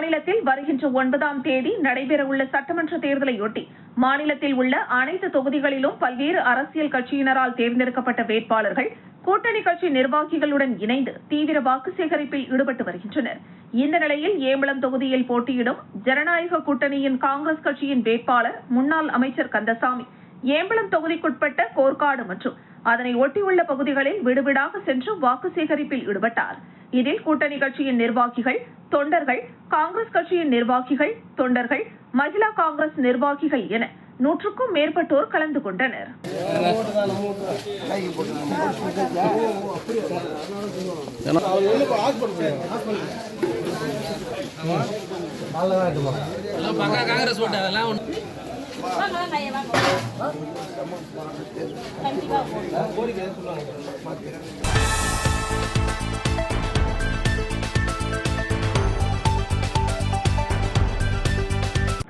மாநிலத்தில் வருகின்ற 9ஆம் தேதி நடைபெறவுள்ள சட்டமன்ற தேர்தலையொட்டி மாநிலத்தில் உள்ள அனைத்து தொகுதிகளிலும் பல்வேறு அரசியல் கட்சியினரால் தேர்ந்தெடுக்கப்பட்ட வேட்பாளர்கள் கூட்டணி கட்சி நிர்வாகிகளுடன் இணைந்து தீவிர வாக்கு சேகரிப்பில் ஈடுபட்டு வருகின்றனர். இந்த நிலையில் ஏம்பலம் தொகுதியில் போட்டியிடும் ஜனநாயக கூட்டணியின் காங்கிரஸ் கட்சியின் வேட்பாளர் முன்னாள் அமைச்சர் கந்தசாமி ஏம்பலம் தொகுதிக்குட்பட்ட கோர்க்காடு மற்றும் அதனை ஒட்டியுள்ள பகுதிகளில் விடுவிடாக சென்று வாக்கு சேகரிப்பில் ஈடுபட்டார். இதில் கூட்டணி கட்சியின் நிர்வாகிகள், தொண்டர்கள், காங்கிரஸ் கட்சியின் நிர்வாகிகள், தொண்டர்கள், மகிழா காங்கிரஸ் நிர்வாகிகள் என 100க்கும் மேற்பட்டோர் கலந்து கொண்டனர்.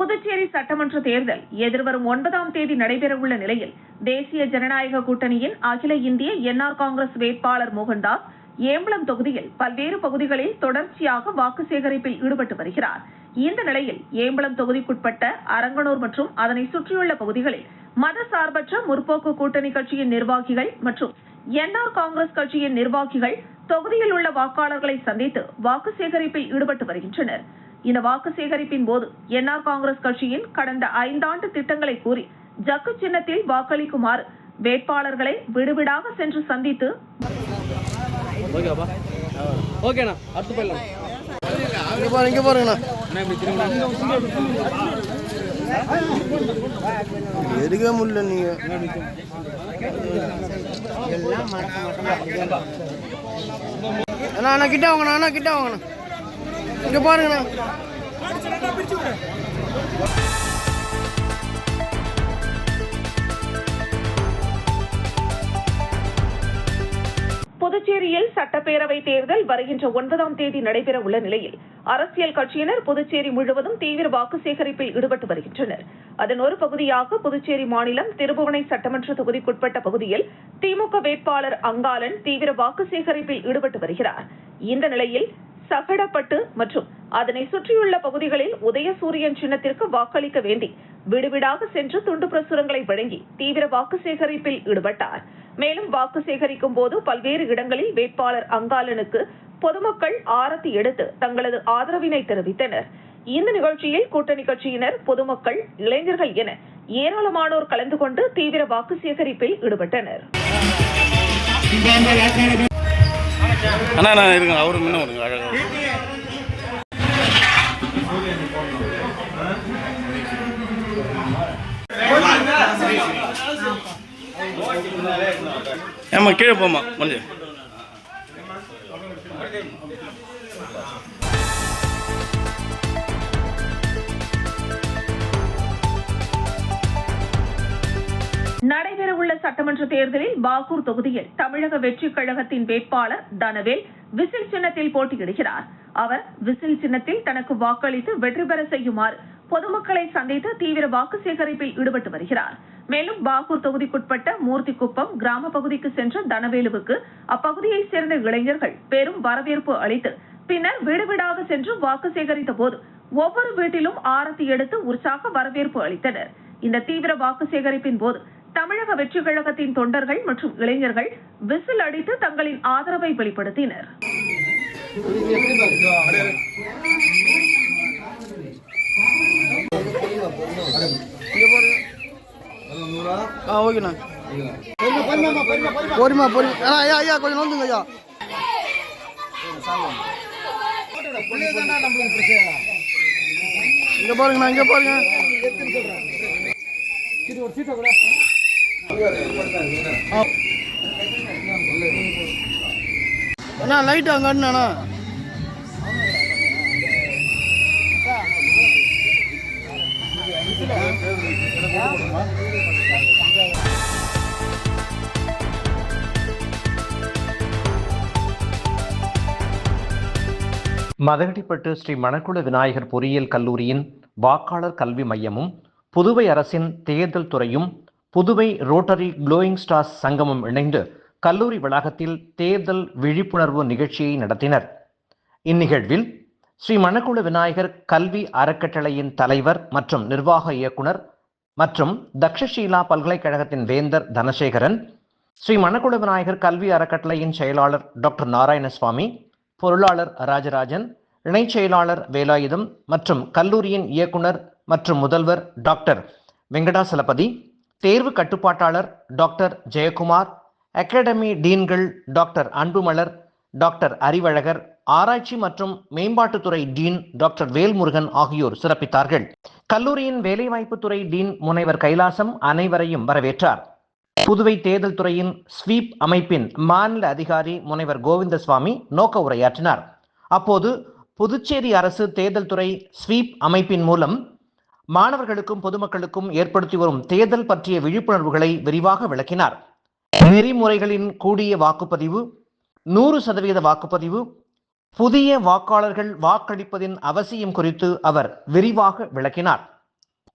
புதுச்சேரி சட்டமன்ற தேர்தல் எதிர்வரும் 9ஆம் தேதி நடைபெறவுள்ள நிலையில் தேசிய ஜனநாயக கூட்டணியின் அகில இந்திய என்ஆர் காங்கிரஸ் வேட்பாளர் மோகன்தாஸ் ஏம்பலம் தொகுதியில் பல்வேறு பகுதிகளில் தொடர்ச்சியாக வாக்கு சேகரிப்பில் ஈடுபட்டு வருகிறார். இந்த நிலையில் ஏம்பலம் தொகுதிக்குட்பட்ட அரங்கனூர் மற்றும் அதனை சுற்றியுள்ள பகுதிகளில் மதசார்பற்ற முற்போக்கு கூட்டணி கட்சியின் நிர்வாகிகள் மற்றும் என்ஆர் காங்கிரஸ் கட்சியின் நிர்வாகிகள் தொகுதியில் உள்ள வாக்காளர்களை சந்தித்து வாக்கு சேகரிப்பில் ஈடுபட்டு வருகின்றனர். இந்த வாக்கு சேகரிப்பின் போது என்ஆர் காங்கிரஸ் கட்சியின் கடந்த 5 ஆண்டு திட்டங்களை கூறி ஜக்கு சின்னத்தில் வாக்களிக்குமாறு வேட்பாளர்களை விடுவிடாக சென்று சந்தித்து இங்க பாருங்க. புதுச்சேரியில் சட்டப்பேரவை தேர்தல் வருகின்ற 9ஆம் தேதி நடைபெற உள்ள நிலையில் அரசியல் கட்சியினர் புதுச்சேரி முழுவதும் தீவிர வாக்கு சேகரிப்பில் ஈடுபட்டு வருகின்றனர். அதன் ஒரு பகுதியாக புதுச்சேரி மாநிலம் திருபுவனை சட்டமன்ற தொகுதிக்குட்பட்ட பகுதியில் திமுக வேட்பாளர் அங்காளன் தீவிர வாக்கு சேகரிப்பில் ஈடுபட்டு வருகிறார். இந்த நிலையில் சகடப்பட்டு மற்றும் அதனை சுற்றியுள்ள பகுதிகளில் உதயசூரியன் சின்னத்திற்கு வாக்களிக்க வேண்டி விடுவிடாக சென்று துண்டு பிரசுரங்களை வழங்கி தீவிர வாக்கு சேகரிப்பில் ஈடுபட்டார். மேலும் வாக்கு சேகரிக்கும் போது பல்வேறு இடங்களில் வேட்பாளர் அங்காளனுக்கு பொதுமக்கள் ஆரத்தி எடுத்து தங்களது ஆதரவினை தெரிவித்தனர். இந்த நிகழ்ச்சியில் கூட்டணி கட்சியினர், பொதுமக்கள், இளைஞர்கள் என ஏராளமானோர் கலந்து கொண்டு தீவிர வாக்கு சேகரிப்பில் ஈடுபட்டனர். அவரு முன்ன வருங்க. ஏமா கீழே போமா கொஞ்சம். நடைபெறவுள்ள சட்டமன்ற தேர்தலில் பாகூர் தொகுதியில் தமிழக வெற்றிக் கழகத்தின் வேட்பாளர் தனவேல் விசில் சின்னத்தில் போட்டியிடுகிறார். அவர் விசில் சின்னத்தில் தனக்கு வாக்களித்து வெற்றி பெற செய்யுமாறு பொதுமக்களை சந்தித்து தீவிர வாக்கு சேகரிப்பில் ஈடுபட்டு வருகிறார். மேலும் பாகூர் தொகுதிக்குட்பட்ட மூர்த்திக்குப்பம் கிராம பகுதிக்கு சென்ற தனவேலுவுக்கு அப்பகுதியைச் சேர்ந்த இளைஞர்கள் பெரும் வரவேற்பு அளித்து பின்னர் வீடு வீடாக சென்று வாக்கு சேகரித்த போது ஒவ்வொரு வீட்டிலும் ஆரத்தி எடுத்து உற்சாக வரவேற்பு அளித்தனர். இந்த தீவிர வாக்கு சேகரிப்பின் போது தமிழக வெற்றிக் கழகத்தின் தொண்டர்கள் மற்றும் இளைஞர்கள் விசில் அடித்து தங்களின் ஆதரவை வெளிப்படுத்தினர். இங்க பாருங்க, இங்க பாருங்க. அண்ணா லைட் அங்க அண்ணா. மதகடிப்பட்டு ஸ்ரீ மணக்குள விநாயகர் பொறியியல் கல்லூரியின் வாக்காளர் கல்வி மையமும் புதுவை அரசின் தேர்தல் துறையும் புதுவை ரோட்டரி க்ளோயிங் ஸ்டார்ஸ் சங்கமும் இணைந்து கல்லூரி வளாகத்தில் தேர்தல் விழிப்புணர்வு நிகழ்ச்சியை நடத்தினர். இந்நிகழ்வில் ஸ்ரீ மணக்குள விநாயகர் கல்வி அறக்கட்டளையின் தலைவர் மற்றும் நிர்வாக இயக்குனர் மற்றும் தக்ஷஷீலா பல்கலைக்கழகத்தின் வேந்தர் தனசேகரன், ஸ்ரீ மணக்குள விநாயகர் கல்வி அறக்கட்டளையின் செயலாளர் டாக்டர் நாராயணசுவாமி, பொருளாளர் ராஜராஜன், இணைச் செயலாளர் வேலாயுதம் மற்றும் கல்லூரியின் இயக்குனர் மற்றும் முதல்வர் டாக்டர் வெங்கடாசலபதி, தேர்வு கட்டுப்பாட்டாளர் டாக்டர் ஜெயக்குமார், அகாடமி டீன்கள் டாக்டர் அன்புமலர், டாக்டர் அறிவழகர், ஆராய்ச்சி மற்றும் மேம்பாட்டுத்துறை டீன் டாக்டர் வேல்முருகன் ஆகியோர் சிறப்பித்தார்கள். கல்லூரியின் வேலைவாய்ப்புத்துறை டீன் முனைவர் கைலாசம் அனைவரையும் வரவேற்றார். புதுவை தேர்தல் துறையின் ஸ்வீப் அமைப்பின் மாநில அதிகாரி முனைவர் கோவிந்தசுவாமி நோக்க உரையாற்றினார். அப்போது புதுச்சேரி அரசு தேர்தல் துறை ஸ்வீப் அமைப்பின் மூலம் மாணவர்களுக்கும் பொதுமக்களுக்கும் ஏற்படுத்தி வரும் தேர்தல் பற்றிய விழிப்புணர்வுகளை விரிவாக விளக்கினார். நெறிமுறைகளின் கூடிய வாக்குப்பதிவு, 100% வாக்குப்பதிவு, புதிய வாக்காளர்கள் வாக்களிப்பதின் அவசியம் குறித்து அவர் விரிவாக விளக்கினார்.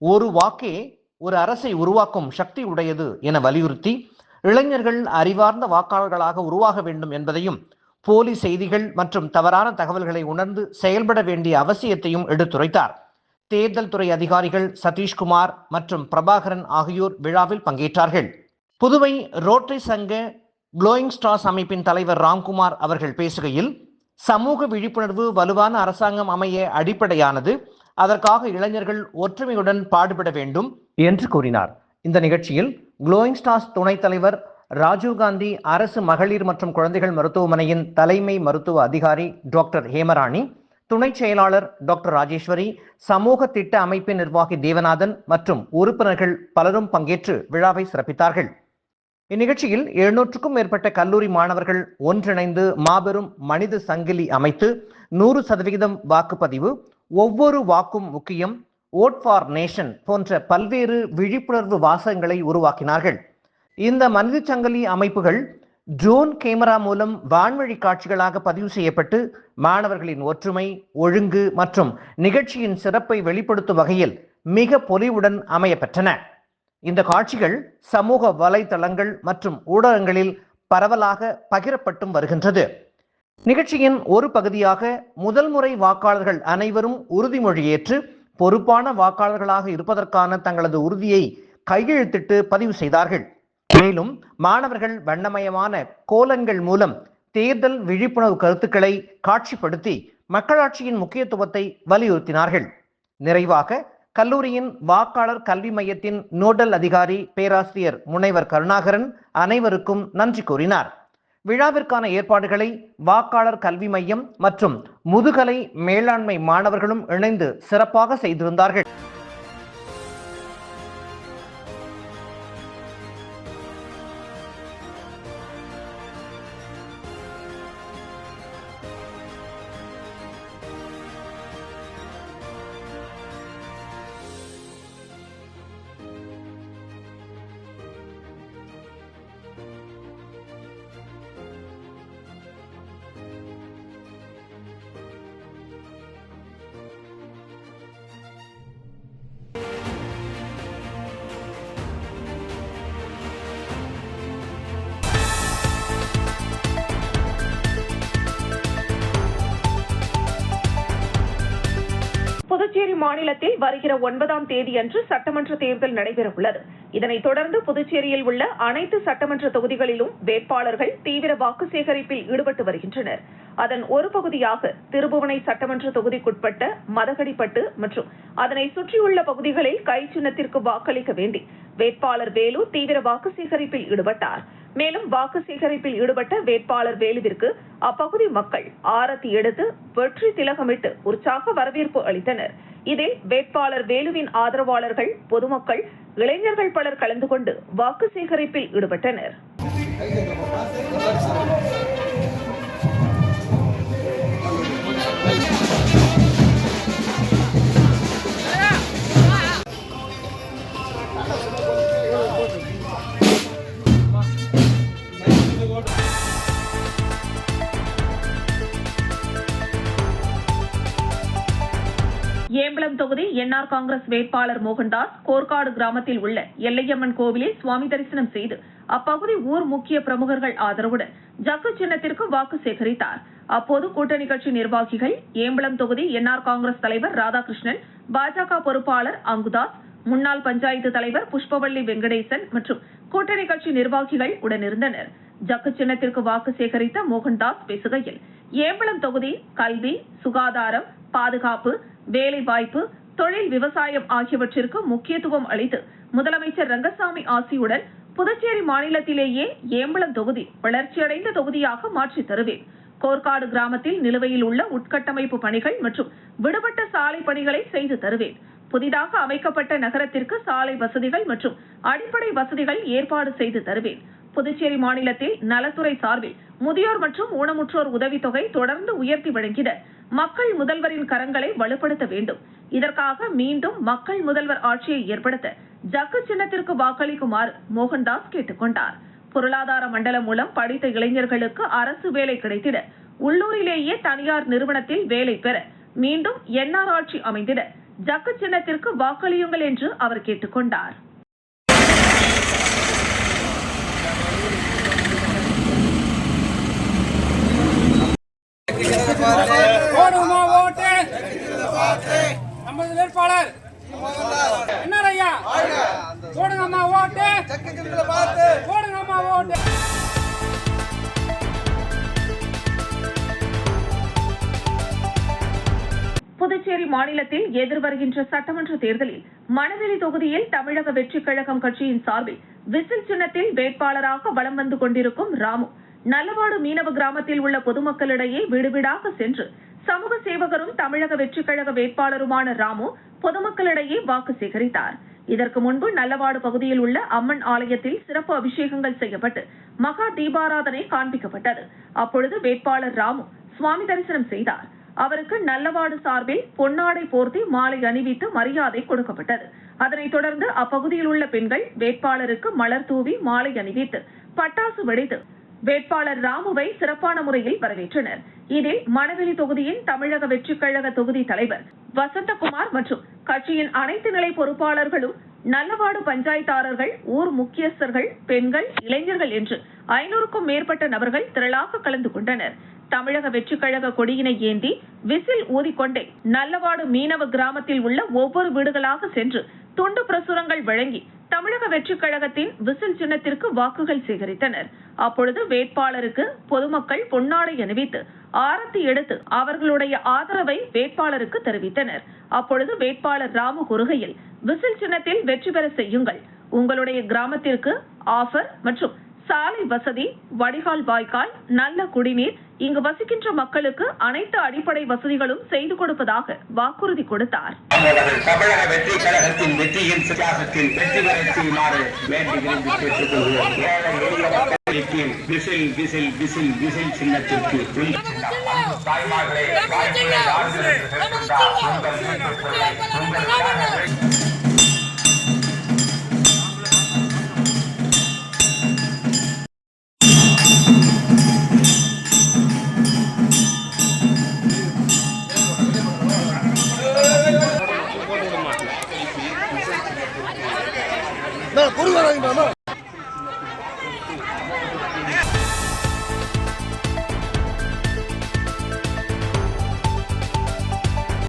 ஒரு வாக்கே ஒரு அரசை உருவாக்கும் சக்தி உடையது என வலியுறுத்தி இளைஞர்கள் அறிவார்ந்த வாக்காளர்களாக உருவாக வேண்டும் என்பதையும், போலி செய்திகள் மற்றும் தவறான தகவல்களை உணர்ந்து செயல்பட வேண்டிய அவசியத்தையும் எடுத்துரைத்தார். தேர்தல் துறை அதிகாரிகள் சதீஷ்குமார் மற்றும் பிரபாகரன் ஆகியோர் விழாவில் பங்கேற்றார்கள். புதுவை ரோட்டரி சங்க க்ளோயிங் ஸ்டார்ஸ் அமைப்பின் தலைவர் ராம்குமார் அவர்கள் பேசுகையில், சமூக விழிப்புணர்வு வலுவான அரசாங்கம் அமைய அடிப்படையானது, அதற்காக இளைஞர்கள் ஒற்றுமையுடன் பாடுபட வேண்டும் என்று கூறினார். இந்த நிகழ்ச்சியில் க்ளோயிங் ஸ்டார்ஸ் துணைத் தலைவர் ராஜீவ்காந்தி அரசு மகளிர் மற்றும் குழந்தைகள் மருத்துவமனையின் தலைமை மருத்துவ அதிகாரி டாக்டர் ஹேமராணி, துணை செயலாளர் டாக்டர் ராஜேஸ்வரி, சமூக திட்ட அமைப்பின் நிர்வாகி தேவநாதன் மற்றும் உறுப்பினர்கள் பலரும் பங்கேற்று விழாவை சிறப்பித்தார்கள். இந்நிகழ்ச்சியில் 700க்கும் மேற்பட்ட கல்லூரி மாணவர்கள் ஒன்றிணைந்து மாபெரும் மனித சங்கிலி அமைத்து 100% வாக்குப்பதிவு, ஒவ்வொரு வாக்கும் முக்கியம், ஓட் ஃபார் நேஷன் போன்ற பல்வேறு விழிப்புணர்வு வாசகங்களை உருவாக்கினார்கள். இந்த மனித சங்கிலி அமைப்புகள் ட்ரோன் கேமரா மூலம் வான்வழி காட்சிகளாக பதிவு செய்யப்பட்டு மாணவர்களின் ஒற்றுமை, ஒழுங்கு மற்றும் நிகழ்ச்சியின் சிறப்பை வெளிப்படுத்தும் வகையில் மிக பொலிவுடன் அமையப்பெற்றன. இந்த காட்சிகள் சமூக வலைதளங்கள் மற்றும் ஊடகங்களில் பரவலாக பகிரப்பட்டும் வருகின்றது. நிகழ்ச்சியின் ஒரு பகுதியாக முதல் முறை வாக்காளர்கள் அனைவரும் உறுதிமொழி ஏற்று பொறுப்பான வாக்காளர்களாக இருப்பதற்கான தங்களது உறுதியை கையெழுத்திட்டு பதிவு செய்தார்கள். மேலும் மாணவர்கள் வண்ணமயமான கோலங்கள் மூலம் தேர்தல் விழிப்புணர்வு கருத்துக்களை காட்சிப்படுத்தி மக்களாட்சியின் முக்கியத்துவத்தை வலியுறுத்தினார்கள். நிறைவாக கல்லூரியின் வாக்காளர் கல்வி மையத்தின் நோடல் அதிகாரி பேராசிரியர் முனைவர் கருணாகரன் அனைவருக்கும் நன்றி கூறினார். விழாவிற்கான ஏற்பாடுகளை வாக்காளர் கல்வி மையம் மற்றும் முதுகலை மேலாண்மை மாணவர்களும் இணைந்து சிறப்பாக செய்திருந்தார்கள். புதுச்சேரி மாநிலத்தில் வருகிற 9ஆம் தேதியன்று சட்டமன்ற தேர்தல் நடைபெற உள்ளது. இதனைத் தொடர்ந்து புதுச்சேரியில் உள்ள அனைத்து சட்டமன்ற தொகுதிகளிலும் வேட்பாளர்கள் தீவிர வாக்கு சேகரிப்பில் ஈடுபட்டு வருகின்றனர். அதன் ஒரு பகுதியாக திருபுவனை சட்டமன்ற தொகுதிக்குட்பட்ட மதகடிப்பட்டு மற்றும் அதனை சுற்றியுள்ள பகுதிகளில் கை சின்னத்திற்கு வாக்களிக்க வேண்டி வேட்பாளர் வேலு தீவிர வாக்கு சேகரிப்பில் ஈடுபட்டார். மேலும் வாக்கு சேகரிப்பில் ஈடுபட்ட வேட்பாளர் வேலுவிற்கு அப்பகுதி மக்கள் ஆரத்தி எடுத்து வெற்றி திலகமிட்டு உற்சாக வரவேற்பு அளித்தனர். இதில் வேட்பாளர் வேலுவின் ஆதரவாளர்கள், பொதுமக்கள், இளைஞர்கள் பலர் கலந்து கொண்டு வாக்கு சேகரிப்பில் ஈடுபட்டனர். ஏம்பலம் தொகுதி என்ஆர் காங்கிரஸ் வேட்பாளர் மோகன்தாஸ் கோர்காடு கிராமத்தில் உள்ள எல்லையம்மன் கோவிலில் சுவாமி தரிசனம் செய்து அப்பகுதி ஊர் முக்கிய பிரமுகர்கள் ஆதரவுடன் ஜக்கு சின்னத்திற்கு வாக்கு சேகரித்தார். அப்போது கூட்டணி கட்சி நிர்வாகிகள், ஏம்பலம் தொகுதி என்ஆர் காங்கிரஸ் தலைவர் ராதாகிருஷ்ணன், பாஜக பொறுப்பாளர் அங்குதாஸ், முன்னாள் பஞ்சாயத்து தலைவர் புஷ்பவள்ளி வெங்கடேசன் மற்றும் கூட்டணி கட்சி நிர்வாகிகள் உடனிருந்தனர். ஜக்கு சின்னத்திற்கு வாக்கு சேகரித்த மோகன்தாஸ் பேசுகையில், ஏம்பலம் தொகுதி கல்வி, சுகாதாரம், பாதுகாப்பு, வேலை வாய்ப்பு, தொழில், விவசாயம் ஆகியவற்றிற்கு முக்கியத்துவம் அளித்து முதலமைச்சர் ரங்கசாமி ஆசியுடன் புதுச்சேரி மாநிலத்திலேயே ஏம்பலம் தொகுதி வளர்ச்சியடைந்த தொகுதியாக மாற்றி தருவேன். கோர்க்காடு கிராமத்தில் நிலுவையில் உள்ள உட்கட்டமைப்பு பணிகள் மற்றும் விடுபட்ட சாலை பணிகளை செய்து தருவேன். புதிதாக அமைக்கப்பட்ட நகரத்திற்கு சாலை வசதிகள் மற்றும் அடிப்படை வசதிகள் ஏற்பாடு செய்து தருவேன். புதுச்சேரி மாநிலத்தில் நலத்துறை சார்பில் முதியோர் மற்றும் ஊனமுற்றோர் உதவித்தொகை தொடர்ந்து உயர்த்தி வழங்கிட மக்கள் முதல்வரின் கரங்களை வலுப்படுத்த வேண்டும். இதற்காக மீண்டும் மக்கள் முதல்வர் ஆட்சியை ஏற்படுத்த ஜக்கு சின்னத்திற்கு வாக்களிக்குமாறு மோகன்தாஸ் கேட்டுக் கொண்டார். பொருளாதார மண்டலம் மூலம் படித்த இளைஞர்களுக்கு அரசு வேலை கிடைத்திட, உள்ளூரிலேயே தனியார் நிறுவனத்தில் வேலை பெற மீண்டும் என்ஆர் ஆட்சி அமைந்திட ஜக்கு சின்னத்திற்கு வாக்களியுங்கள் என்று அவர் கேட்டுக் கொண்டார். வேட்பாளர் என்னையா போடுங்கம்மா ஓட்டு, போடுங்கம்மா ஓட்டு. புதுச்சேரி மாநிலத்தில் எதிர்வருகின்ற சட்டமன்ற தேர்தலில் மணவெளி தொகுதியில் தமிழக வெற்றிக் கழகம் கட்சியின் சார்பில் விசில் சின்னத்தில் வேட்பாளராக வலம் வந்து கொண்டிருக்கும் ராமு, நல்லவாடு மீனவ கிராமத்தில் உள்ள பொதுமக்களிடையே வீடு வீடாக சென்று சமூக சேவகரும் தமிழக வெற்றிக் கழக வேட்பாளருமான ராமு பொதுமக்களிடையே வாக்கு சேகரித்தார். இதற்கு முன்பு நல்லவாடு பகுதியில் உள்ள அம்மன் ஆலயத்தில் சிறப்பு அபிஷேகங்கள் செய்யப்பட்டு மகா தீபாராதனை காண்பிக்கப்பட்டது. அப்பொழுது வேட்பாளர் ராமு சுவாமி தரிசனம் செய்தார். அவருக்கு நல்லவாடு சார்பில் பொன்னாடை போர்த்தி மாலை அணிவித்து மரியாதை கொடுக்கப்பட்டது. அதனைத் தொடர்ந்து அப்பகுதியில் உள்ள பெண்கள் வேட்பாளருக்கு மலர் தூவி மாலை அணிவித்து பட்டாசு வெடித்து வேட்பாளர் ராமுவை சிறப்பான முறையில் வரவேற்றனர். இதில் மணவெளி தொகுதியின் தமிழக வெற்றிக் கழக தொகுதி தலைவர் வசந்தகுமார் மற்றும் கட்சியின் அனைத்து நிலை பொறுப்பாளர்களும், நல்லவாடு பஞ்சாயத்தாளர்கள், ஊர் முக்கியஸ்தர்கள், பெண்கள், இளைஞர்கள் என்று 500க்கும் மேற்பட்ட நபர்கள் திரளாக கலந்து கொண்டனர். தமிழக வெற்றிக் கழக கொடியினை ஏந்தி விசில் ஊதிக்கொண்டே நல்லவாடு மீனவ கிராமத்தில் உள்ள ஒவ்வொரு வீடுகளாக சென்று துண்டு பிரசுரங்கள் வழங்கி தமிழக வெற்றிக் கழகத்தின் விசில் சின்னத்திற்கு வாக்குகள் சேகரித்தனர். அப்பொழுது வேட்பாளருக்கு பொதுமக்கள் பொன்னாடை அணிவித்து ஆரத்தி எடுத்து அவர்களுடைய ஆதரவை வேட்பாளருக்கு தெரிவித்தனர். அப்பொழுது வேட்பாளர் ராமு கூறுகையில், விசில் சின்னத்தில் வெற்றி பெற செய்யுங்கள். உங்களுடைய கிராமத்திற்கு ஆஃபர் மற்றும் சாலை வசதி, வடிகால் வாய்க்கால், நல்ல குடிநீர், இங்கு வசிக்கின்ற மக்களுக்கு அனைத்து அடிப்படை வசதிகளும் செய்து கொடுப்பதாக வாக்குறுதி கொடுத்தார். தமிழக வெற்றி கழகத்தின் வெற்றியின் வித்தியாசத்தில் வெற்றி பெற செய்யுமாறு வேண்டி விரும்பி கேட்டுக்கொள்கிறோம். ஏழை எளிய மக்களுக்கு விசில் விசில் விசில் விசில் சின்னத்திற்கு தாய்மார்களை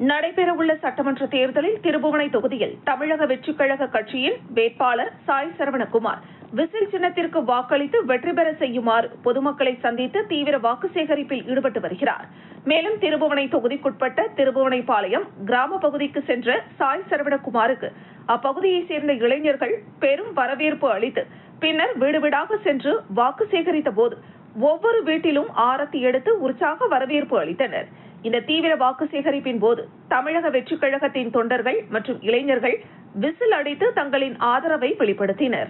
நடைபெறவுள்ள சட்டமன்ற தேர்தலில் திருபுவனை தொகுதியில் தமிழக வெற்றிக் கழக கட்சியின் வேட்பாளர் சாய் சரவணகுமார் விசில் சின்னத்திற்கு வாக்களித்து வெற்றி பெற செய்யுமாறு பொதுமக்களை சந்தித்து தீவிர வாக்கு சேகரிப்பில் ஈடுபட்டு வருகிறார். மேலும் திருபுவனை தொகுதிக்குட்பட்ட திருபுவனைப்பாளையம் கிராம பகுதிக்கு சென்ற சாய் சரவணகுமாருக்கு அப்பகுதியைச் சேர்ந்த இளைஞர்கள் பெரும் வரவேற்பு அளித்து பின்னர் வீடு வீடாக சென்று வாக்கு சேகரித்த போது ஒவ்வொரு வீட்டிலும் ஆரத்தி எடுத்து உற்சாக வரவேற்பு அளித்தனர். இந்த தீவிர வாக்கு சேகரிப்பின் போது தமிழக வெற்றிக் கழகத்தின் தொண்டர்கள் மற்றும் இளைஞர்கள் விசில் அடித்து தங்களின் ஆதரவை வெளிப்படுத்தினர்.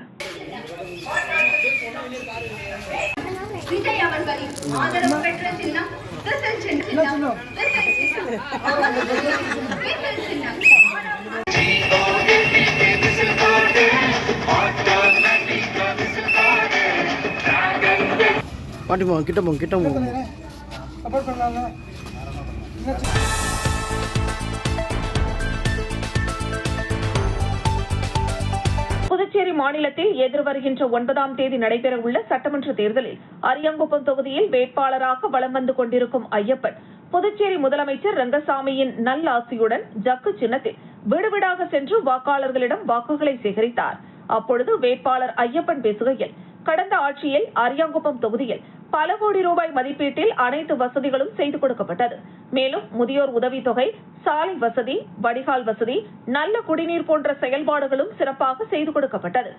புதுச்சேரி மாநிலத்தில் எதிர்வருகின்ற 9ஆம் தேதி நடைபெறவுள்ள சட்டமன்ற தேர்தலில் அரியாங்குப்பம் தொகுதியில் வேட்பாளராக வலம் வந்து கொண்டிருக்கும் ஐயப்பன் புதுச்சேரி முதலமைச்சர் ரங்கசாமியின் நல்லாசியுடன் ஜக்கு சின்னத்தில் வீடுவீடாக சென்று வாக்காளர்களிடம் வாக்குகளை சேகரித்தார். அப்பொழுது வேட்பாளர் ஐயப்பன் பேசுகையில், கடந்த ஆட்சியில் அரியாங்குப்பம் தொகுதியில் பல கோடி ரூபாய் மதிப்பீட்டில் அனைத்து வசதிகளும் செய்து கொடுக்கப்பட்டது. மேலும் முதியோர் உதவித்தொகை, சாலை வசதி, வடிகால் வசதி, நல்ல குடிநீர் போன்ற செயல்பாடுகளும் சிறப்பாக செய்து கொடுக்கப்பட்டது.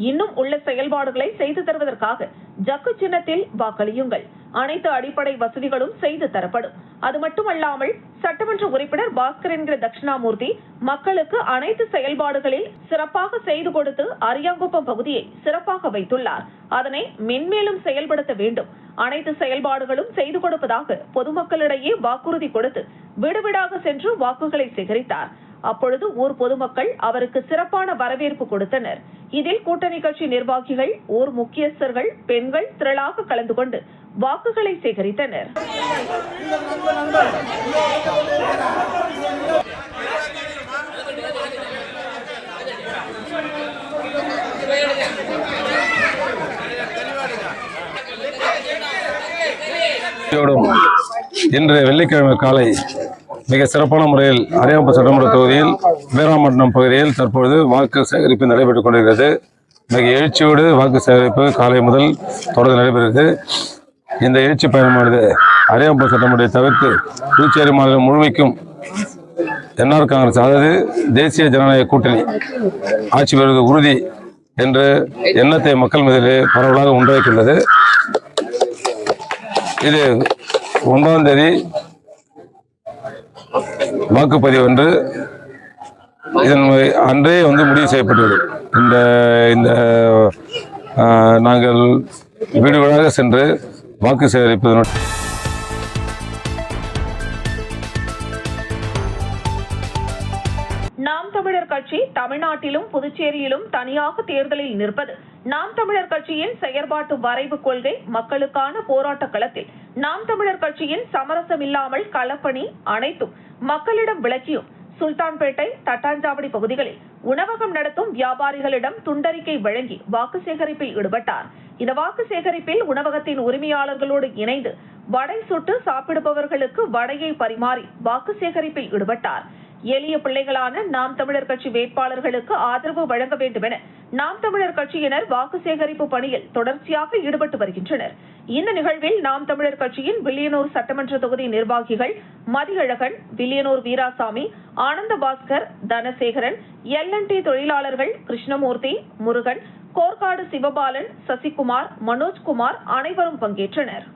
இன்னும் உள்ள செயல்பாடுகளை செய்து தருவதற்காக ஜக்கு சின்னத்தில் வாக்களியுங்கள். அனைத்து அடிப்படை வசதிகளும் செய்து தரப்படும். அது மட்டுமல்லாமல் சட்டமன்ற உறுப்பினர் பாஸ்கர் என்கிற தட்சிணாமூர்த்தி மக்களுக்கு அனைத்து செயல்பாடுகளில் சிறப்பாக செய்து கொடுத்து அரியாங்குப்பம் பகுதியை சிறப்பாக வைத்துள்ளார். அதனை மென்மேலும் செயல்படுத்த வேண்டும். அனைத்து செயல்பாடுகளும் செய்து கொடுப்பதாக பொதுமக்களிடையே வாக்குறுதி கொடுத்து வீடு வீடாக சென்று வாக்குகளை சேகரித்தார். அப்பொழுது ஊர் பொதுமக்கள் அவருக்கு சிறப்பான வரவேற்பு கொடுத்தனர். இதில் கூட்டணி கட்சி நிர்வாகிகள், ஊர் முக்கியஸ்தர்கள், பெண்கள் திரளாக கலந்து கொண்டு வாக்குகளை சேகரித்தனர். இன்று வெள்ளிக்கிழமை காலை மிக சிறப்பான முறையில் அரியாங்குப்பம் சட்டமன்ற தொகுதியில் வீராம்பட்டினம் பகுதியில் தற்பொழுது வாக்கு சேகரிப்பு நடைபெற்றுக் கொண்டிருக்கிறது. மிக எழுச்சியோடு வாக்கு சேகரிப்பு காலை முதல் தொடர்ந்து நடைபெறுகிறது. இந்த எழுச்சி பயணமானது அரியாங்குப்பம் சட்டமன்றத்தை தவிர்த்து புதுச்சேரி மாநிலம் முழுமைக்கும் என்ஆர் காங்கிரஸ், அதாவது தேசிய ஜனநாயக கூட்டணி ஆட்சி பெறுவது உறுதி என்ற எண்ணத்தை மக்கள் மீதிலே பரவலாக உண்டாக்கியுள்ளது. இது 9ஆம் தேதி வாக்குப்பதிவு என்று இதன் அன்றே முடிவு செய்யப்பட்டுள்ளது. இந்த நாங்கள் வீடு வீடாக சென்று வாக்கு சேகரிப்பதனுடன் நாம் தமிழர் கட்சி தமிழ்நாட்டிலும் புதுச்சேரியிலும் தனியாக தேர்தலில் நிற்பது நாம் தமிழர் கட்சியின் செயற்பாட்டு வரைவு கொள்கை. மக்களுக்கான போராட்ட களத்தில் நாம் தமிழர் கட்சியின் சமரசம் இல்லாமல் களப்பணி அனைத்தும் மக்களிடம் விளக்கியும் சுல்தான்பேட்டை, தட்டாஞ்சாவடி பகுதிகளில் உணவகம் நடத்தும் வியாபாரிகளிடம் துண்டறிக்கை வழங்கி வாக்கு சேகரிப்பில் ஈடுபட்டார். இந்த வாக்கு சேகரிப்பில் உணவகத்தின் உரிமையாளர்களோடு இணைந்து வடை சுட்டு சாப்பிடுபவர்களுக்கு வடையை பரிமாறி வாக்கு சேகரிப்பில் ஈடுபட்டார். எளிய பிள்ளைகளான நாம் தமிழர் கட்சி வேட்பாளர்களுக்கு ஆதரவு வழங்க வேண்டும் என நாம் தமிழர் கட்சியினர் வாக்கு சேகரிப்பு பணியில் தொடர்ச்சியாக ஈடுபட்டு வருகின்றனர். இந்த நிகழ்வில் நாம் தமிழர் கட்சியின் வில்லியனூர் சட்டமன்ற தொகுதி நிர்வாகிகள் மதியழகன், வில்லியனூர் வீராசாமி, ஆனந்த பாஸ்கர், தனசேகரன், LNT தொழிலாளர்கள் கிருஷ்ணமூர்த்தி, முருகன், கோர்காடு சிவபாலன், சசிகுமார், மனோஜ்குமார் அனைவரும் பங்கேற்றனர்.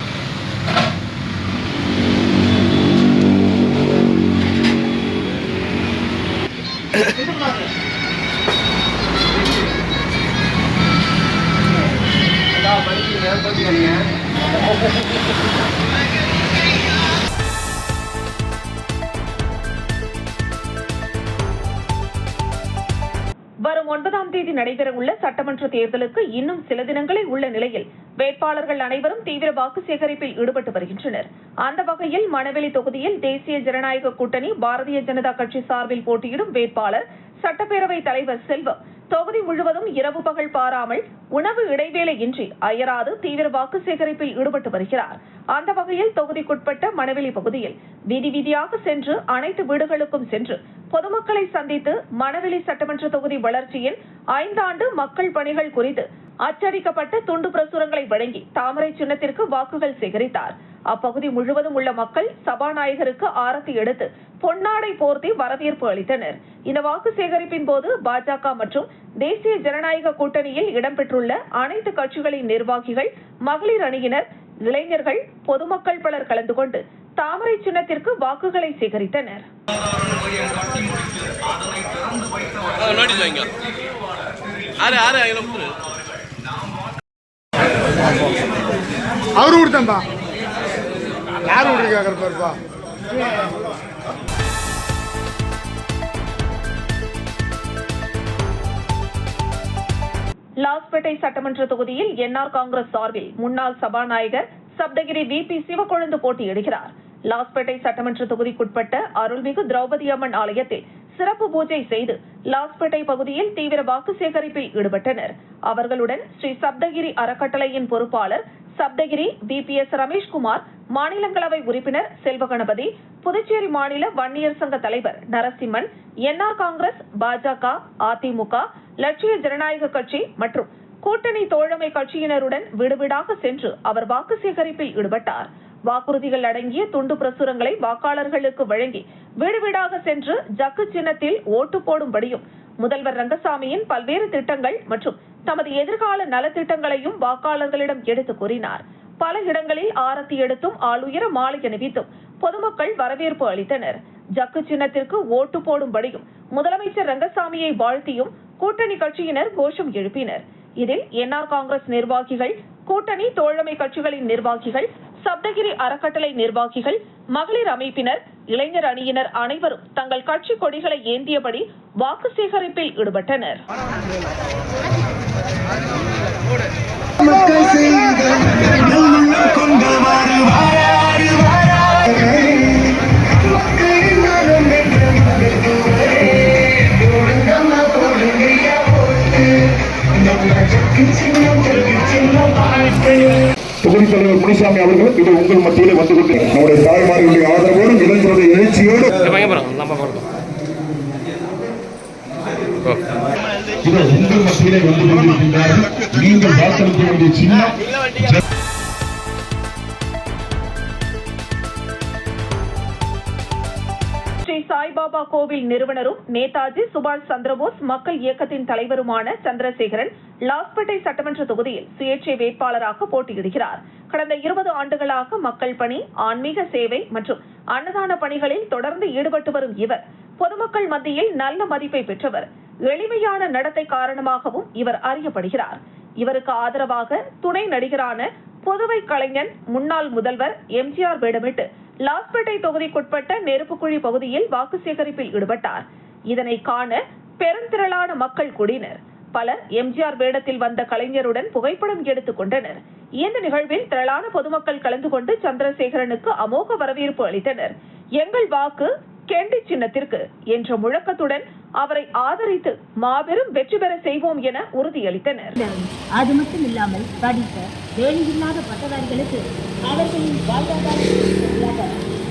வரும் 9ஆம் தேதி நடைபெறவுள்ள சட்டமன்ற தேர்தலுக்கு இன்னும் சில தினங்களே உள்ள நிலையில் வேட்பாளர்கள் அனைவரும் தீவிர வாக்கு சேகரிப்பில் ஈடுபட்டு வருகின்றனர். அந்த வகையில் மணவெளி தொகுதியில் தேசிய ஜனநாயக கூட்டணி பாரதிய ஜனதா கட்சி சார்பில் போட்டியிடும் வேட்பாளர் சட்டப்பேரவைத் தலைவர் செல்வம் தொகுதி முழுவதும் இரவு பகல் பாராமல் உணவு இடைவேளையின்றி அயராது தீவிர வாக்கு சேகரிப்பில் ஈடுபட்டு வருகிறார். அந்த வகையில் தொகுதிக்குட்பட்ட மணவெளி பகுதியில் வீதி வீதியாக சென்று அனைத்து வீடுகளுக்கும் சென்று பொதுமக்களை சந்தித்து மணவெளி சட்டமன்ற தொகுதி வளர்ச்சியின் 5 ஆண்டு மக்கள் பணிகள் குறித்து அச்சடிக்கப்பட்ட துண்டு பிரசுரங்களை வழங்கி தாமரை சின்னத்திற்கு வாக்குகள் சேகரித்தார். அப்பகுதி முழுவதும் உள்ள மக்கள் சபாநாயகருக்கு ஆரத்தி எடுத்து பொன்னாடை போர்த்தி வரவேற்பு அளித்தனர். இந்த வாக்கு சேகரிப்பின் போது பாஜக மற்றும் தேசிய ஜனநாயக கூட்டணியில் இடம்பெற்றுள்ள அனைத்து கட்சிகளின் நிர்வாகிகள், மகளிர் அணியினர், இளைஞர்கள், பொதுமக்கள் பலர் கலந்து கொண்டு தாமரை சின்னத்திற்கு வாக்குகளை சேகரித்தனர். அவரு கொடுத்தா யாரு கேட்கறப்பா. லாஸ்பேட்டை சட்டமன்ற தொகுதியில் என்ஆர் காங்கிரஸ் சார்பில் முன்னாள் சபாநாயகர் சப்தகிரி VP சிவக்கொழுந்து போட்டியிடுகிறார். லாஸ்பேட்டை சட்டமன்ற தொகுதிக்குட்பட்ட அருள்மிகு திரௌபதி அம்மன் ஆலயத்தில் சிறப்பு பூஜை செய்து லாஸ்பேட்டை பகுதியில் தீவிர வாக்கு சேகரிப்பில் ஈடுபட்டனர். அவர்களுடன் ஸ்ரீ சப்தகிரி அறக்கட்டளையின் பொறுப்பாளர் சப்தகிரி VPS ரமேஷ்குமார், மாநிலங்களவை உறுப்பினர் செல்வகணபதி, புதுச்சேரி மாநில வன்னியர் சங்க தலைவர் நரசிம்மன், NR காங்கிரஸ், பாஜக, அதிமுக, லட்சிய ஜனநாயக கட்சி மற்றும் கூட்டணி தோழமை கட்சியினருடன் வீடு வீடாக சென்று அவர் வாக்கு சேகரிப்பில் ஈடுபட்டார். வாக்குறுதிகள் அடங்கிய துண்டு பிரசுரங்களை வாக்காளர்களுக்கு வழங்கி வீடு வீடாக சென்று ஜக்கு சின்னத்தில் ஓட்டு போடும்படியும் முதல்வர் ரங்கசாமியின் பல்வேறு திட்டங்கள் மற்றும் தமது எதிர்கால நலத்திட்டங்களையும் வாக்காளர்களிடம் எடுத்து கூறினார். பல இடங்களில் ஆரத்தி எடுத்தும் ஆளுயர மாலை அணிவித்தும் பொதுமக்கள் வரவேற்பு அளித்தனர். ஜக்கு சின்னத்திற்கு ஓட்டு போடும்படியும் முதலமைச்சர் ரங்கசாமியை வாழ்த்தியும் கூட்டணி கட்சியினர் கோஷம் எழுப்பினர். இதில் NR காங்கிரஸ் நிர்வாகிகள், கூட்டணி தோழமை கட்சிகளின் நிர்வாகிகள், சப்தகிரி அறக்கட்டளை நிர்வாகிகள், மகளிர் அமைப்பினர், இளைஞர் அணியினர் அனைவரும் தங்கள் கட்சி கொடிகளை ஏந்தியபடி வாக்கு சேகரிப்பில் ஈடுபட்டனர். தொகுதி தலைவர் முனிசாமி அவர்களும் இது உங்கள் மத்தியிலே வந்து கொண்டு நம்முடைய தாய்மார்களுடைய ஆதரவோடும் இளைஞருடைய எழுச்சியோடு உங்கள் மத்தியிலே வந்து கொண்டிருக்கின்றார்கள். நீங்கள் வாக்களிக்க வேண்டிய சின்னம் ஸ்ரீ சாய்பாபா கோவில் நிறுவனரும் நேதாஜி சுபாஷ் சந்திரபோஸ் மக்கள் இயக்கத்தின் தலைவருமான சந்திரசேகரன் லாஸ்பேட்டை சட்டமன்ற தொகுதியில் சுயேட்சை வேட்பாளராக போட்டியிடுகிறார். கடந்த 20 ஆண்டுகளாக மக்கள் பணி, ஆன்மீக சேவை மற்றும் அன்னதான பணிகளில் தொடர்ந்து ஈடுபட்டு வரும் இவர் பொதுமக்கள் மத்தியில் நல்ல மதிப்பை பெற்றவர். எளிமையான நடத்தை காரணமாகவும் இவர் அறியப்படுகிறார். இவருக்கு ஆதரவாக துணை நடிகரான புதுவை கலைஞன் முன்னாள் முதல்வர் MGR வேடமிட்டு லாஸ்பேட்டை தொகுதிக்குட்பட்ட நெருப்புக்குழி பகுதியில் வாக்கு சேகரிப்பில் ஈடுபட்டார். இதனை காண பெருந்திரளான மக்கள் கூடினர். பலர் MGR வேடத்தில் வந்த கலைஞருடன் புகைப்படம் எடுத்துக் கொண்டனர். இந்த நிகழ்வில் திரளான பொதுமக்கள் கலந்து கொண்டு சந்திரசேகரனுக்கு அமோக வரவேற்பு அளித்தனர். எங்கள் வாக்கு கெண்டி சின்னத்திற்கு என்ற முழக்கத்துடன் அவரை ஆதரித்து மாபெரும் வெற்றி பெற செய்வோம் என உறுதியளித்தனர். அது மட்டும் இல்லாமல் படித்த வேலையில்லாத பட்டதாரிகளுக்கு அவர்களின் வாழ்வாதார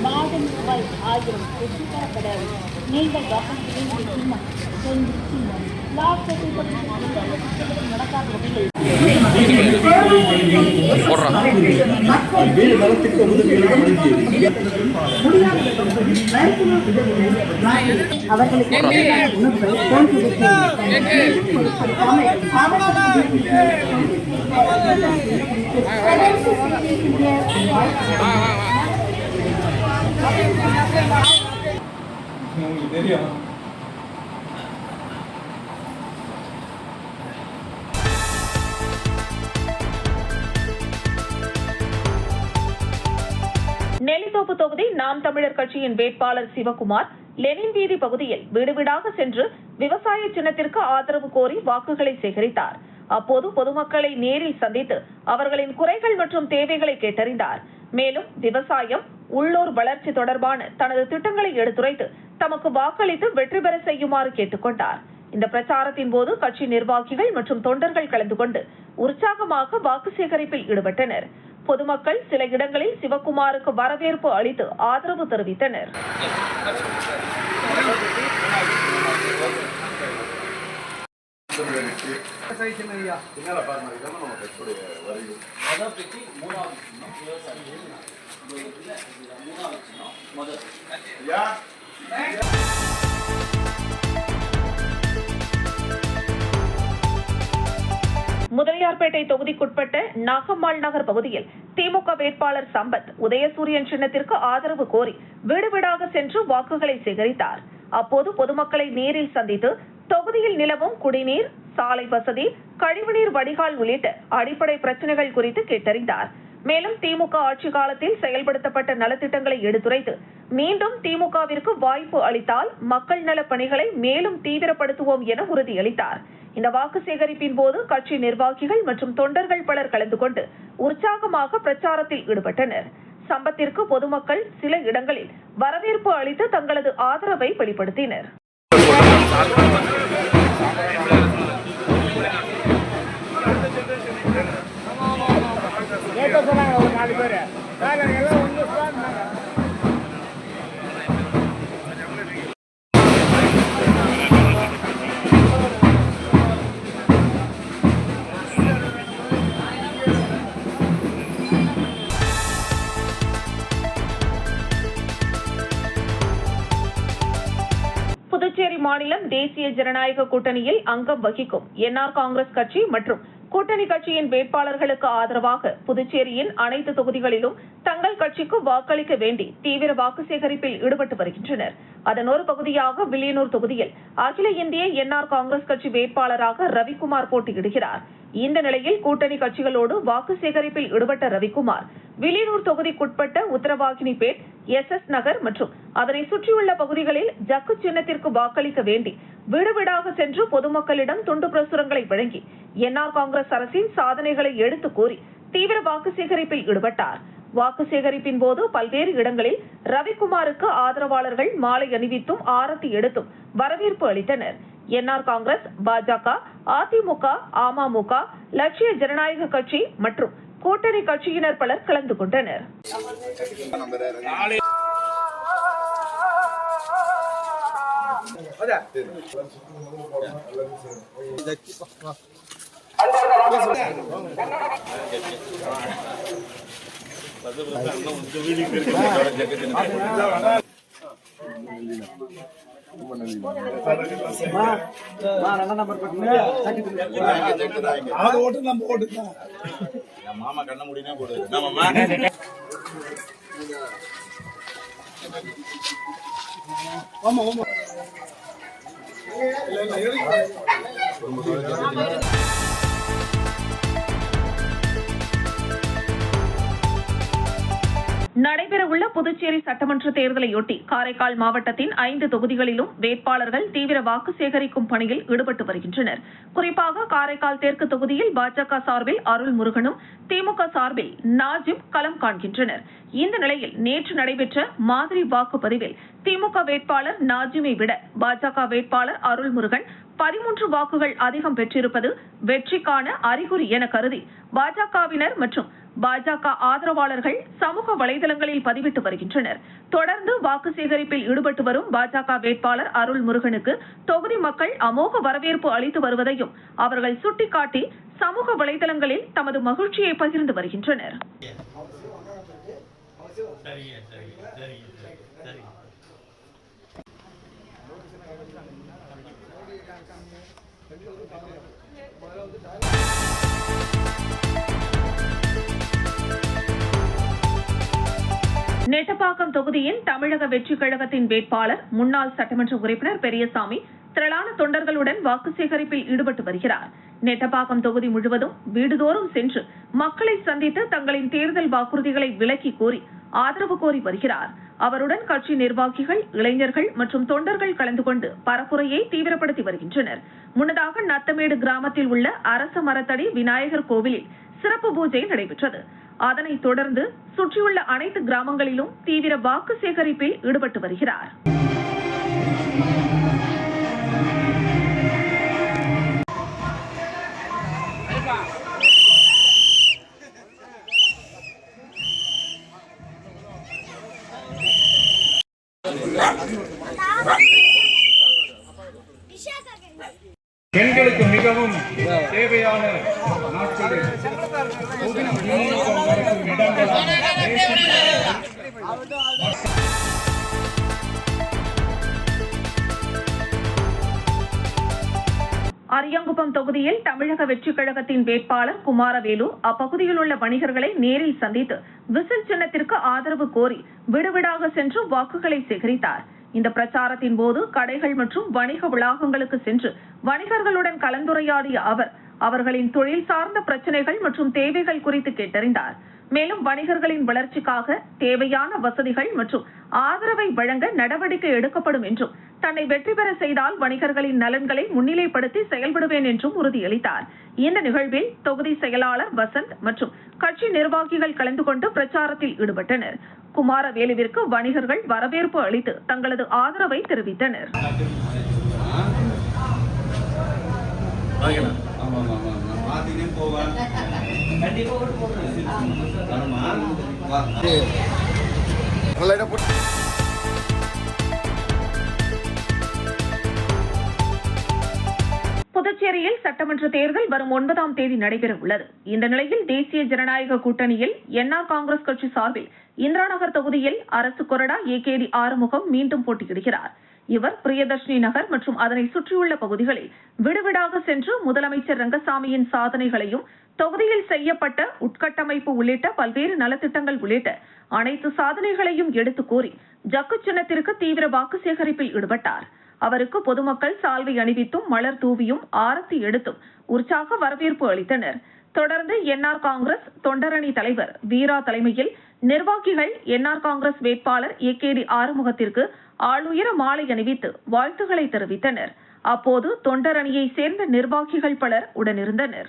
மாதம் ரூபாய் 1000 பெற்றுத்தரப்பட நீங்கள் வாக்களிக்க வேண்டிய சின்னம் சின்னம் நடக்காத வகையில் அவர்களுக்கு தெரியும். நெல்லித்தோப்பு தொகுதி நாம் தமிழர் கட்சியின் வேட்பாளர் சிவகுமார் லெனின் வீதி பகுதியில் வீடு வீடாக சென்று விவசாய சின்னத்திற்கு ஆதரவு கோரி வாக்குகளை சேகரித்தார். அப்போது பொதுமக்களை நேரில் சந்தித்து அவர்களின் குறைகள் மற்றும் தேவைகளை கேட்டறிந்தார். மேலும் விவசாயம், உள்ளூர் வளர்ச்சி தொடர்பான தனது திட்டங்களை எடுத்துரைத்து தமக்கு வாக்களித்து வெற்றி பெற செய்யுமாறு கேட்டுக்கொண்டார். இந்த பிரச்சாரத்தின் போது கட்சி நிர்வாகிகள் மற்றும் தொண்டர்கள் கலந்து கொண்டு உற்சாகமாக வாக்கு சேகரிப்பில் ஈடுபட்டனர். பொதுமக்கள் சில இடங்களில் சிவகுமாருக்கு வரவேற்பு அளித்து ஆதரவு தெரிவித்தனர். முதலியார்பேட்டை தொகுதிக்குட்பட்ட நாகம்மாள் நகர் பகுதியில் திமுக வேட்பாளர் சம்பத் உதயசூரியன் சின்னத்திற்கு ஆதரவு கோரி வீடு வீடாக சென்று வாக்குகளை சேகரித்தார். அப்போது பொதுமக்களை நேரில் சந்தித்து தொகுதியில் நிலவும் குடிநீர், சாலை வசதி, கழிவுநீர் வடிகால் உள்ளிட்ட அடிப்படை பிரச்சனைகள் குறித்து கேட்டறிந்தார். மேலும் திமுக ஆட்சி காலத்தில் செயல்படுத்தப்பட்ட நலத்திட்டங்களை எடுத்துரைத்து மீண்டும் திமுகவிற்கு வாய்ப்பு அளித்தால் மக்கள் நல பணிகளை மேலும் தீவிரப்படுத்துவோம் என உறுதியளித்தார். இந்த வாக்கு சேகரிப்பின் போது கட்சி நிர்வாகிகள் மற்றும் தொண்டர்கள் பலர் கலந்து கொண்டு உற்சாகமாக பிரச்சாரத்தில் ஈடுபட்டனர். சம்பத்திற்கு பொதுமக்கள் சில இடங்களில் வரவேற்பு அளித்து தங்களது ஆதரவை வெளிப்படுத்தினர். சொன்னாங்க ஒரு 4 பேர் எல்லாம் ஒன்று சொன்னாங்க. புதுச்சேரி மாநிலம் தேசிய ஜனநாயக கூட்டணியில் அங்கம் வகிக்கும் என்ஆர் காங்கிரஸ் கட்சி மற்றும் கூட்டணி கட்சியின் வேட்பாளர்களுக்கு ஆதரவாக புதுச்சேரியின் அனைத்து தொகுதிகளிலும் தங்கள் கட்சிக்கு வாக்களிக்க வேண்டி தீவிர வாக்கு சேகரிப்பில் ஈடுபட்டு வருகின்றனர். அதன் ஒரு பகுதியாக வில்லியனூர் தொகுதியில் அகில இந்திய என்ஆர் காங்கிரஸ் கட்சி வேட்பாளராக ரவிக்குமார் போட்டியிடுகிறார். இந்த நிலையில் கூட்டணி கட்சிகளோடு வாக்கு சேகரிப்பில் ஈடுபட்ட ரவிக்குமார் வில்லியனூர் தொகுதிக்குட்பட்ட உத்தரவாகினிபேட், SS நகர் மற்றும் அதனை சுற்றியுள்ள பகுதிகளில் ஜக்கு சின்னத்திற்கு வாக்களிக்க வேண்டி வீடு வீடாக சென்று பொதுமக்களிடம் துண்டு பிரசுரங்களை வழங்கி என்ஆர் காங்கிரஸ் அரசின் சாதனைகளை எடுத்து கூறி தீவிர வாக்கு சேகரிப்பில் ஈடுபட்டார். வாக்கு சேகரிப்பின் போது பல்வேறு இடங்களில் ரவிக்குமாருக்கு ஆதரவாளர்கள் மாலை அணிவித்தும் ஆரத்தி எடுத்தும் வரவேற்பு அளித்தனர். என்ஆர் காங்கிரஸ், பாஜக, அதிமுக, அமமுக, லட்சிய ஜனநாயக கட்சி மற்றும் கூட்டணி கட்சியினர் பலர் கலந்து கொண்டனர். மாமா கண்ண முடினா போடு. ஆமா ஆமா. நடைபெறவுள்ள புதுச்சேரி சட்டமன்ற தேர்தலையொட்டி காரைக்கால் மாவட்டத்தின் 5 தொகுதிகளிலும் வேட்பாளர்கள் தீவிர வாக்கு சேகரிக்கும் பணியில் ஈடுபட்டு வருகின்றனர். குறிப்பாக காரைக்கால் தெற்கு தொகுதியில் பாஜக சார்பில் அருள்முருகனும், திமுக சார்பில் நாஜிம் களம் காண்கின்றனர். இந்த நிலையில் நேற்று நடைபெற்ற மாதிரி வாக்குப்பதிவில் திமுக வேட்பாளர் நாஜிமை விட பாஜக வேட்பாளர் அருள்முருகன் 13 வாக்குகள் அதிகம் பெற்றிருப்பது வெற்றிக்கான அறிகுறி என கருதி பாஜகவினர் மற்றும் பாஜக ஆதரவாளர்கள் சமூக வலைதளங்களில் பதிவிட்டு வருகின்றனர். தொடர்ந்து வாக்கு சேகரிப்பில் ஈடுபட்டு வரும் பாஜக வேட்பாளர் அருள்முருகனுக்கு தொகுதி மக்கள் அமோக வரவேற்பு அளித்து வருவதையும் அவர்கள் சுட்டிக்காட்டி சமூக வலைதளங்களில் தமது மகிழ்ச்சியை பகிர்ந்து வருகின்றனர். நெட்டப்பாக்கம் தொகுதியின் தமிழக வெற்றி கழகத்தின் வேட்பாளர் முன்னாள் சட்டமன்ற உறுப்பினர் பெரியசாமி திரளான தொண்டர்களுடன் வாக்கு சேகரிப்பில் ஈடுபட்டு வருகிறார். நெட்டப்பாக்கம் தொகுதி முழுவதும் வீடுதோறும் சென்று மக்களை சந்தித்து தங்களின் தேர்தல் வாக்குறுதிகளை விளக்கி கூறி ஆதரவு கோரி வருகிறார். அவருடன் கட்சி நிர்வாகிகள், இளைஞர்கள் மற்றும் தொண்டர்கள் கலந்து கொண்டு பரப்புரையை தீவிரப்படுத்தி வருகின்றனர். முன்னதாக நத்தமேடு கிராமத்தில் உள்ள அரச மரத்தடி விநாயகர் கோவிலில் சிறப்பு பூஜை நடைபெற்றது. அதனைத் தொடர்ந்து சுற்றியுள்ள அனைத்து கிராமங்களிலும் தீவிர வாக்கு சேகரிப்பில் ஈடுபட்டு வருகிறார். பெண்களுக்கு மிகவும் தேவையான நாட்களில் அரியாங்குப்பம் தொகுதியில் தமிழக வெற்றி கழகத்தின் வேட்பாளர் குமாரவேலு அப்பகுதியில் உள்ள வணிகர்களை நேரில் சந்தித்து விசில் சின்னத்திற்கு ஆதரவு கோரி வீடுவீடாக சென்று வாக்குகளை சேகரித்தார். இந்த பிரச்சாரத்தின் போது கடைகள் மற்றும் வணிக வளாகங்களுக்கு சென்று வணிகர்களுடன் கலந்துரையாடிய அவர் அவர்களின் தொழில் சார்ந்த பிரச்சனைகள் மற்றும் தேவைகள் குறித்து கேட்டறிந்தார். மேலும் வணிகர்களின் வளர்ச்சிக்காக தேவையான வசதிகள் மற்றும் ஆதரவை வழங்க நடவடிக்கை எடுக்கப்படும் என்றும் தன்னை வெற்றி பெற செய்தால் வணிகர்களின் நலன்களை முன்னிலைப்படுத்தி செயல்படுவேன் என்றும் உறுதியளித்தார். இந்த நிகழ்வில் தொகுதி செயலாளர் வசந்த் மற்றும் கட்சி நிர்வாகிகள் கலந்து கொண்டு பிரச்சாரத்தில் ஈடுபட்டனர். குமாரவேலுவிற்கு வணிகர்கள் வரவேற்பு அளித்து தங்களது ஆதரவை தெரிவித்தனர். புதுச்சேரியில் சட்டமன்ற தேர்தல் வரும் 9ஆம் தேதி நடைபெற உள்ளது. இந்த நிலையில் தேசிய ஜனநாயக கூட்டணியில் என்ஆர் காங்கிரஸ் கட்சி சார்பில் இந்திரா நகர் தொகுதியில் அரசு கொறடா ஏகேடி ஆறுமுகம் மீண்டும் போட்டியிடுகிறார். இவர் பிரியதர்ஷினி நகர் மற்றும் அதனை சுற்றியுள்ள பகுதிகளில் விடுவிடாக சென்று முதலமைச்சர் ரங்கசாமியின் சாதனைகளையும் தொகுதியில் செய்யப்பட்ட உட்கட்டமைப்பு உள்ளிட்ட பல்வேறு நலத்திட்டங்கள் உள்ளிட்ட அனைத்து சாதனைகளையும் எடுத்து கூறி ஜக்கு சின்னத்திற்கு தீவிர வாக்கு சேகரிப்பில் ஈடுபட்டார். அவருக்கு பொதுமக்கள் சால்வை அணிவித்தும் மலர் தூவியும் ஆரத்தி எடுத்தும் உற்சாக வரவேற்பு அளித்தனர். தொடர்ந்து என்ஆர் காங்கிரஸ் தொண்டரணி தலைவர் வீரா தலைமையில் நிர்வாகிகள் என்ஆர் காங்கிரஸ் வேட்பாளர் ஏகேடி ஆறுமுகத்திற்கு ஆளுயர மாலை அணிவித்து வாழ்த்துக்களை தெரிவித்தனர். அப்போது தொண்டரணியை சேர்ந்த நிர்வாகிகள் பலர் உடனிருந்தனர்.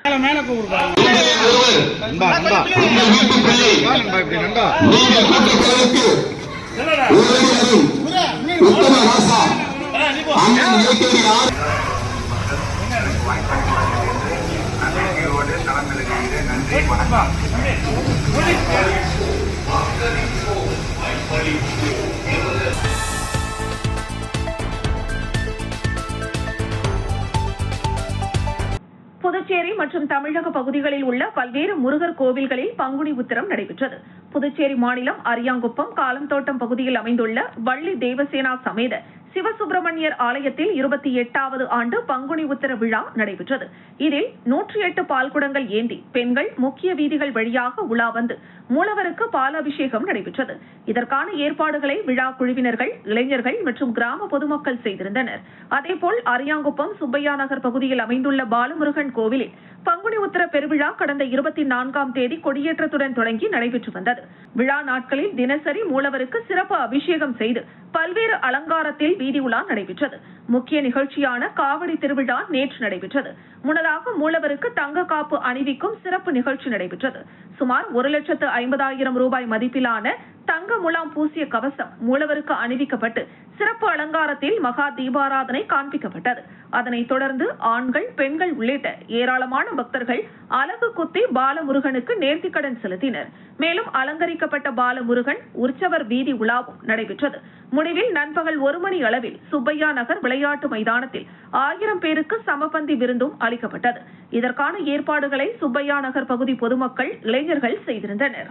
புதுச்சேரி மற்றும் தமிழக பகுதிகளில் உள்ள பல்வேறு முருகர் கோவில்களில் பங்குனி உத்திரம் நடைபெற்றது. புதுச்சேரி மாநிலம் அரியாங்குப்பம் காலம்தோட்டம் பகுதியில் அமைந்துள்ள வள்ளி தேவசேனா சமேத சிவசுப்பிரமணியர் ஆலயத்தில் 28வது ஆண்டு பங்குனி உத்திர விழா நடைபெற்றது. இதில் 108 பால்குடங்கள் ஏந்தி பெண்கள் முக்கிய வீதிகள் வழியாக உலா வந்து மூலவருக்கு பாலாபிஷேகம் நடைபெற்றது. இதற்கான ஏற்பாடுகளை விழா குழுவினர்கள், இளைஞர்கள் மற்றும் கிராம பொதுமக்கள் செய்திருந்தனர். அதேபோல் அரியாங்குப்பம் சுப்பையா நகர் பகுதியில் அமைந்துள்ள பாலமுருகன் கோவிலில் பங்குனி உத்திர பெருவிழா கடந்த 24ஆம் தேதி கொடியேற்றத்துடன் தொடங்கி நடைபெற்று வந்தது. விழா நாட்களில் தினசரி மூலவருக்கு சிறப்பு அபிஷேகம் செய்து பல்வேறு அலங்காரத்தில் வீதி உலா நடைபெற்றது. முக்கிய நிகழ்ச்சியான காவடி திருவிழா நேற்று நடைபெற்றது. முன்னதாக மூலவருக்கு தங்க காப்பு அணிவிக்கும் சிறப்பு நிகழ்ச்சி நடைபெற்றது. சுமார் 1,50,000 ரூபாய் மதிப்பிலான தங்க முலாம் பூசிய கவசம் மூலவருக்கு அணிவிக்கப்பட்டு சிறப்பு அலங்காரத்தில் மகா தீபாராதனை காண்பிக்கப்பட்டது. அதனைத் தொடர்ந்து ஆண்கள், பெண்கள் உள்ளிட்ட ஏராளமான பக்தர்கள் அலகு குத்தி பாலமுருகனுக்கு நேர்த்திக்கடன் செலுத்தினர். மேலும் அலங்கரிக்கப்பட்ட பாலமுருகன் உற்சவர் வீதி உலாவும் நடைபெற்றது. முடிவில் நண்பகல் 1 மணி அளவில் சுப்பையா நகர் விளையாட்டு மைதானத்தில் 1000 பேருக்கு சமபந்தி விருந்தும் அளிக்கப்பட்டது. இதற்கான ஏற்பாடுகளை சுப்பையா நகர் பகுதி பொதுமக்கள், இளைஞர்கள் செய்திருந்தனர்.